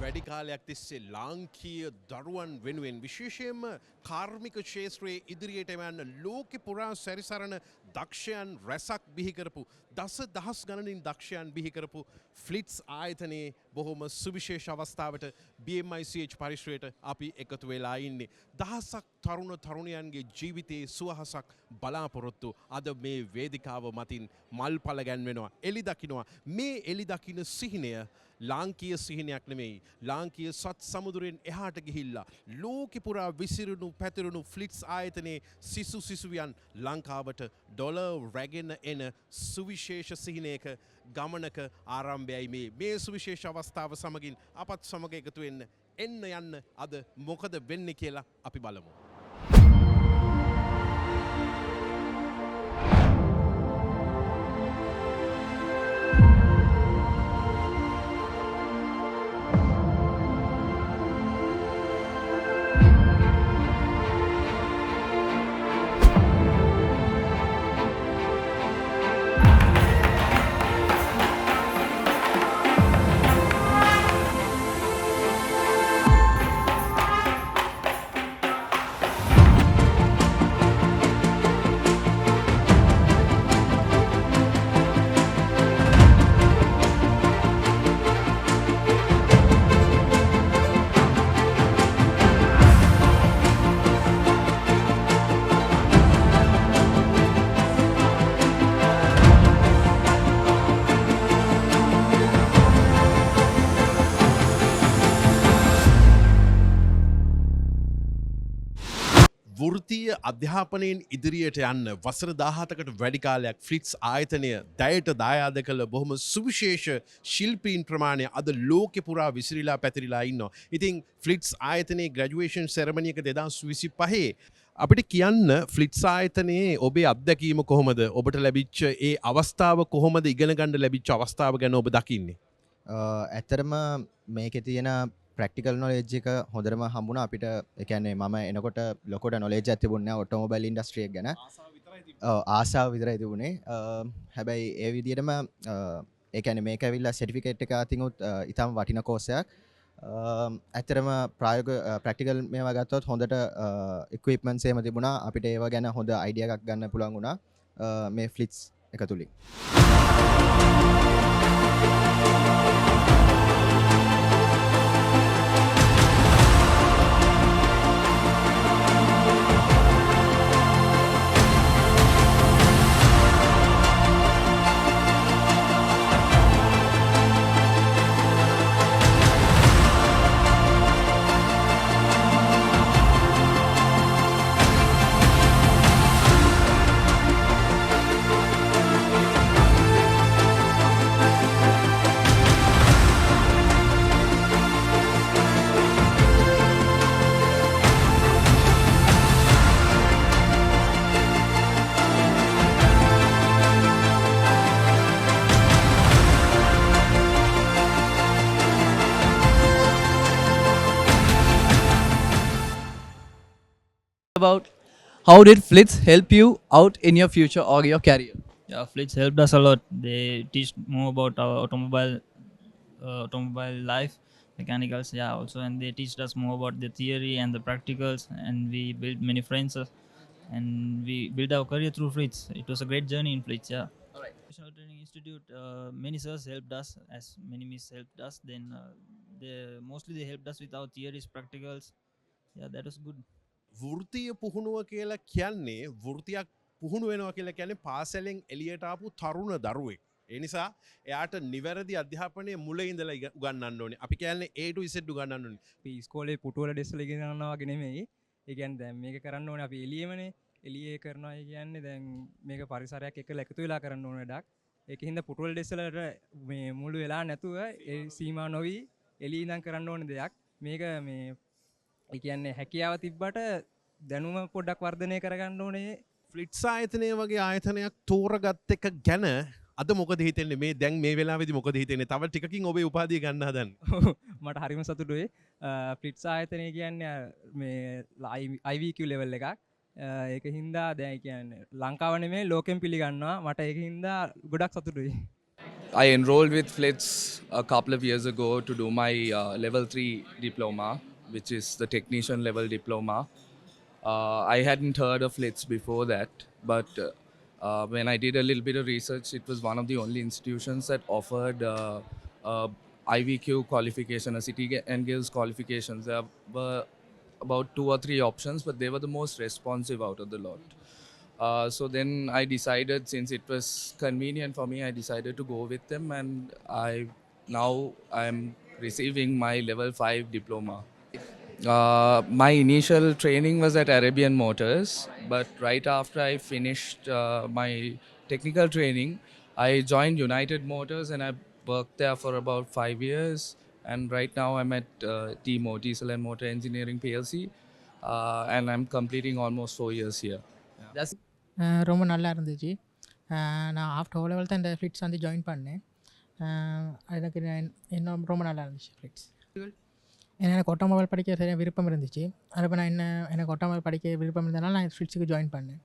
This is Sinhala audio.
වැඩි කාලයක් තිස්සේ ලාංකීය දරුවන් වෙනුවෙන් විශේෂයෙන්ම කාර්මික ක්ෂේත්‍රයේ ඉදිරියට යන ලෝකෙ පුරා සැරිසරන දක්ෂයන් රැසක් බිහි කරපු දහස් ගණනින් දක්ෂයන් බිහි කරපු ෆ්ලිට්ස් ආයතනයේ බොහොම සුවිශේෂ අවස්ථාවට BMICH පරිශ්‍රයට අපි එකතු වෙලා ඉන්නේ. දහසක් තරුණ තරුණයන්ගේ ජීවිතයේ සුවහසක් බලාපොරොත්තු අද මේ වේදිකාව මතින් මල්පල ගැන්වෙනවා. එලි දකින්නවා. මේ එලි දකින්න සිහිනය ලාංකීය සිහිනයක් නෙමෙයි. ලාංකීය සත් සමුදුරෙන් එහාට ගිහිල්ලා ලෝකෙ පුරා විසිරුණු පැතිරුණු ෆ්ලිට්ස් ආයතනයේ සිසුවියන් ලංකාවට ඩොලර් රැගෙන එන සුවිශේෂ සිහිනයක ගමනක ආරම්භයයි මේ සුවිශේෂ අවස්ථාව සමගින් අපත් සමග එකතු වෙන්න එන්න යන්න අද මොකද වෙන්නේ කියලා අපි බලමු. වෘත්තීය අධ්‍යාපනයෙන් ඉදිරියට යන්න වසර 17කට වැඩි කාලයක් ෆ්ලිට්ස් ආයතනය දැයට දායාද කළ බොහොම සුවිශේෂ ශිල්පීන් ප්‍රමාණය අද ලෝකෙ පුරා විසිරීලා පැතිරිලා ඉන්නවා. ඉතින් ෆ්ලිට්ස් ආයතනයේ ග්‍රැජුවේෂන් සෙරමනි එක 2025 අපිට කියන්න ෆ්ලිට්ස් ආයතනයේ ඔබේ අත්දැකීම කොහොමද? ඔබට ලැබිච්ච ඒ අවස්ථාව කොහොමද? ඉගෙන ගන්න ලැබිච්ච අවස්ථාව ගැන ඔබ දකින්නේ? ඇත්තටම මේකේ තියෙන ප්‍රැක්ටිකල් නොලෙජ් එක හොඳටම හම්බුණා අපිට. ඒ කියන්නේ මම එනකොට ලොකෝට නොලෙජ් එකක් තිබුණේ නැහැ ඔටෝමොබයිල් ඉන්ඩස්ට්‍රි එක ගැන. ආසාව විතරයි තිබුණේ. හැබැයි ඒ විදිහටම ඒ කියන්නේ මේක ඇවිල්ලා සර්ටිෆිකේට් එක අතින් උත් ඊටම වටින කෝස් එකක්. ඇත්තටම ප්‍රායෝගික ප්‍රැක්ටිකල් මේවා ගත්තොත් හොඳට ඉක්විප්මන්ට්ස් එහෙම තිබුණා. අපිට ඒවා ගැන හොඳ අයිඩියා එකක් ගන්න පුළුවන් වුණා මේ ෆ්ලිට්ස් එක තුලින්. About how did Flits help you out in your future or your career? Yeah, Flits helped us a lot. They teach more about our automobile life, mechanicals, yeah, also, and they teached us more about the theory and the practicals, and we built many friends, and we built our career through Flits. It was a great journey in Flits, yeah. All right. National Training Institute, many sirs helped us, as many miss helped us. Then mostly they helped us with our theories, practicals. Yeah, that was good. වෘත්තීය පුහුණුව කියලා කියන්නේ වෘත්තියක් පුහුණු වෙනවා කියලා කියන්නේ පාසලෙන් එළියට ආපු තරුණ දරුවෙක්. ඒ නිසා එයාට නිවැරදි අධ්‍යාපනයේ මුල ඉඳලා උගන්වන්න ඕනේ. අපි කියන්නේ A to Z උගන්වන්න ඕනේ. අපි ඉස්කෝලේ පුටුවල ඩෙස්වල ඉගෙන ගන්නවා වගේ නෙමෙයි. ඒ කියන්නේ දැන් මේක කරන්න ඕනේ අපි එළියෙමනේ. එළියේ කරනවා කියන්නේ දැන් මේක පරිසරයක් එක්කලා එකතු වෙලා කරන්න ඕන වැඩක්. ඒකින්ද පුටුවල ඩෙස්වලට මේ මුළු වෙලා නැතුව ඒ සීමා නොවි එළිය ඉඳන් කරන්න ඕන දෙයක්. මේක මේ ඒ කියන්නේ හැකියාව තිබ්බට දැනුම පොඩ්ඩක් වර්ධනය කරගන්න ඕනේ. ෆ්ලිට්ස් ආයතනය වගේ ආයතනයක් තෝරගත් එක ගැන අද මොකද හිතෙන්නේ? මේ දැන් මේ වෙලාවේදී මොකද හිතෙන්නේ? තව ටිකකින් ඔබේ උපාධිය ගන්න හදන්නේ. මට හරිම සතුටුයි. ෆ්ලිට්ස් ආයතනය කියන්නේ මේ IVQ ලෙවල් එකක්. ඒක හින්දා දැන් කියන්නේ ලංකාව නෙමෙයි ලෝකෙම පිළිගන්නවා. මට ඒක හින්දා ගොඩක් සතුටුයි. I enrolled with FLITS a couple of years ago to do my level 3 diploma, which is the technician level diploma. I hadn't heard of FLITS before that, but when I did a little bit of research, it was one of the only institutions that offered IVQ qualification, a City and Guilds qualifications. There were about 2 or 3 options, but they were the most responsive out of the lot. So then I decided, since it was convenient for me, I decided to go with them, and I'm receiving my level 5 diploma. My initial training was at Arabian Motors, but right after I finished my technical training, I joined United Motors and I worked there for about 5 years. And right now I'm at TMO, Diesel and Motor Engineering PLC, and I'm completing almost 4 years here. That's ரொம்ப நல்லா இருந்துச்சு. நான் ஆஃப்டர் ஓ லெவல் தான் இந்த ஃப்ளிட்ஸ் வந்து ஜாயின் பண்ணேன். எனக்கு இன்னும் ரொம்ப நல்லா இருந்துச்சு ஃப்ளிட்ஸ். ஏன்னா எனக்கு ஆட்டோமொபைல் படிக்க சரியாக விருப்பம் இருந்துச்சு. அதுக்கு நான் எனக்கு ஆட்டோமொபைல் படிக்க விருப்பம் இருந்தனால நான் ஃப்ளிட்ஸுக்கு ஜாயின் பண்ணேன்.